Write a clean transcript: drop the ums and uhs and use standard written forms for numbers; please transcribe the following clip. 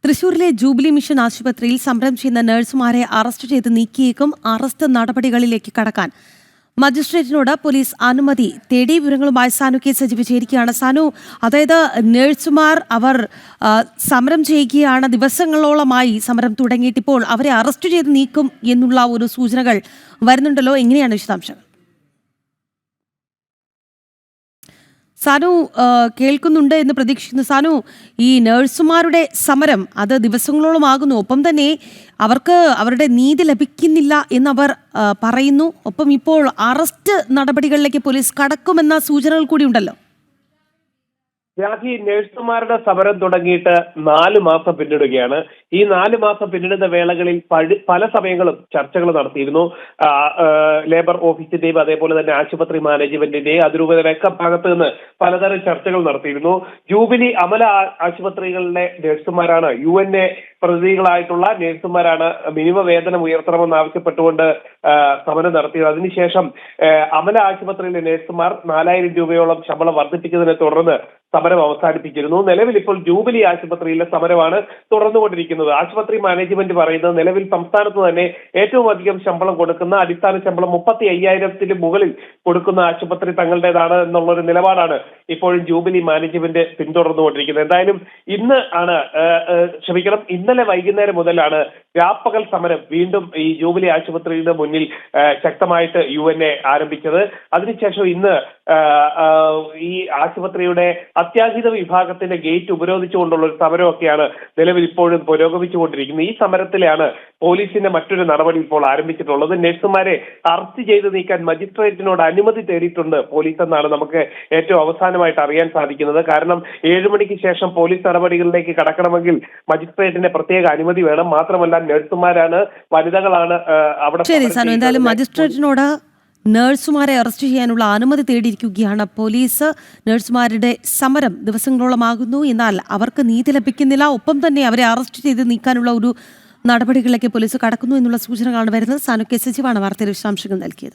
തൃശൂരിലെ jubilee mission ആശുപത്രിയിൽ സമരം ചെയ്യുന്ന നഴ്സുമാരെ അറസ്റ്റ് ചെയ്ത് നീക്കിയേക്കും. അറസ്റ്റ് നടപടികളിലേക്ക് കടക്കാൻ മജിസ്ട്രേറ്റിനോട് പോലീസ് അനുമതി തേടി. വിവരങ്ങളുമായി സാനു കെ സജീവ് ചേരുകയാണ്. സാനു, അതായത് നഴ്സുമാർ അവർ സമരം ചെയ്യുകയാണ്, ദിവസങ്ങളോളമായി സമരം തുടങ്ങിയിട്ടിപ്പോൾ അവരെ അറസ്റ്റ് ചെയ്ത് നീക്കും എന്നുള്ള ഒരു സൂചനകൾ വരുന്നുണ്ടല്ലോ, എങ്ങനെയാണ് വിശദാംശങ്ങൾ? സാനു, കേൾക്കുന്നുണ്ട് എന്ന് പ്രതീക്ഷിക്കുന്നു. സാനു, ഈ നഴ്സുമാരുടെ സമരം അത് ദിവസങ്ങളോളം ആകുന്നു. ഒപ്പം തന്നെ അവർക്ക് അവരുടെ നീതി ലഭിക്കുന്നില്ല എന്നവർ പറയുന്നു. ഒപ്പം ഇപ്പോൾ അറസ്റ്റ് നടപടികളിലേക്ക് പോലീസ് കടക്കുമെന്ന സൂചനകൾ കൂടി ഉണ്ടല്ലോ. രാഖി, നഴ്സുമാരുടെ സമരം തുടങ്ങിയിട്ട് 4 മാസം പിന്നിടുകയാണ്. ഈ 4 മാസം പിന്നിടുന്ന വേളകളിൽ പല സമയങ്ങളും ചർച്ചകൾ നടത്തിയിരുന്നു. ലേബർ ഓഫീസിന്റെയും അതേപോലെ തന്നെ ആശുപത്രി മാനേജ്മെന്റിന്റെയും അതിരൂപതയൊക്കെ ഭാഗത്ത് നിന്ന് പലതരം ചർച്ചകൾ നടത്തിയിരുന്നു. ജൂബിലി അമല ആശുപത്രികളിലെ നഴ്സുമാരാണ്, UN പ്രതിനിധികളായിട്ടുള്ള നഴ്സുമാരാണ് മിനിമം വേതനം ഉയർത്തണമെന്ന് ആവശ്യപ്പെട്ടുകൊണ്ട് സമരം നടത്തിയത്. അതിനുശേഷം അമല ആശുപത്രിയിലെ നഴ്സുമാർ 4000 രൂപയോളം ശമ്പളം വർദ്ധിപ്പിച്ചതിനെ തുടർന്ന് സമരം അവസാനിപ്പിച്ചിരുന്നു. നിലവിൽ ഇപ്പോൾ ജൂബിലി ആശുപത്രിയിലെ സമരമാണ് തുടർന്നുകൊണ്ടിരിക്കുന്നത്. ആശുപത്രി മാനേജ്മെന്റ് പറയുന്നത് നിലവിൽ സംസ്ഥാനത്ത് തന്നെ ഏറ്റവും അധികം ശമ്പളം കൊടുക്കുന്ന, അടിസ്ഥാന ശമ്പളം 35,000-ന് മുകളിൽ കൊടുക്കുന്ന ആശുപത്രി തങ്ങളുടേതാണ് എന്നുള്ളൊരു നിലപാടാണ് ഇപ്പോഴും ജൂബിലി മാനേജ്മെന്റ് പിന്തുടർന്നുകൊണ്ടിരിക്കുന്നത്. എന്തായാലും ഇന്നലെ വൈകുന്നേരം മുതലാണ് രാപ്പകൽ സമരം വീണ്ടും ഈ ജൂബിലി ആശുപത്രിയുടെ മുന്നിൽ ശക്തമായിട്ട് UN ആരംഭിച്ചത്. അതിനുശേഷം ഇന്ന് ഈ ആശുപത്രിയുടെ അത്യാഹിത വിഭാഗത്തിന്റെ ഗേറ്റ് ഉപരോധിച്ചുകൊണ്ടുള്ള ഒരു സമരമൊക്കെയാണ് നിലവിൽ ഇപ്പോഴും പുരോഗമിച്ചുകൊണ്ടിരിക്കുന്നത്. ഈ സമരത്തിലാണ് പോലീസിന്റെ മറ്റൊരു നടപടി ഇപ്പോൾ ആരംഭിച്ചിട്ടുള്ളത്. നഴ്സുമാരെ അറസ്റ്റ് ചെയ്ത് നീക്കാൻ മജിസ്ട്രേറ്റിനോട് അനുമതി തേടിയിട്ടുണ്ട് പോലീസ് എന്നാണ് നമുക്ക് ഏറ്റവും അവസാനമായിട്ട് അറിയാൻ സാധിക്കുന്നത്. കാരണം 7 മണിക്ക് ശേഷം പോലീസ് നടപടികളിലേക്ക് കടക്കണമെങ്കിൽ മജിസ്ട്രേറ്റിന്റെ പ്രത്യേക അനുമതി വേണം. മാത്രമല്ല നഴ്സുമാരാണ്, വനിതകളാണ് അവിടെ. ശരി സാനു, എന്തായാലും മജിസ്ട്രേറ്റിനോട് നഴ്സുമാരെ അറസ്റ്റ് ചെയ്യാനുള്ള അനുമതി തേടിയിരിക്കുകയാണ് പോലീസ്. നഴ്സുമാരുടെ സമരം ദിവസങ്ങളോളമാകുന്നു, എന്നാൽ അവർക്ക് നീതി ലഭിക്കുന്നില്ല. ഒപ്പം തന്നെ അവരെ അറസ്റ്റ് ചെയ്ത് നീക്കാനുള്ള ഒരു നടപടികളിലേക്ക് പോലീസ് കടക്കുന്നു എന്നുള്ള സൂചനകളാണ് വരുന്നത്. സാനു കെ സജീവാണ് വാർത്തയുടെ വിശദാംശങ്ങൾ നൽകിയത്.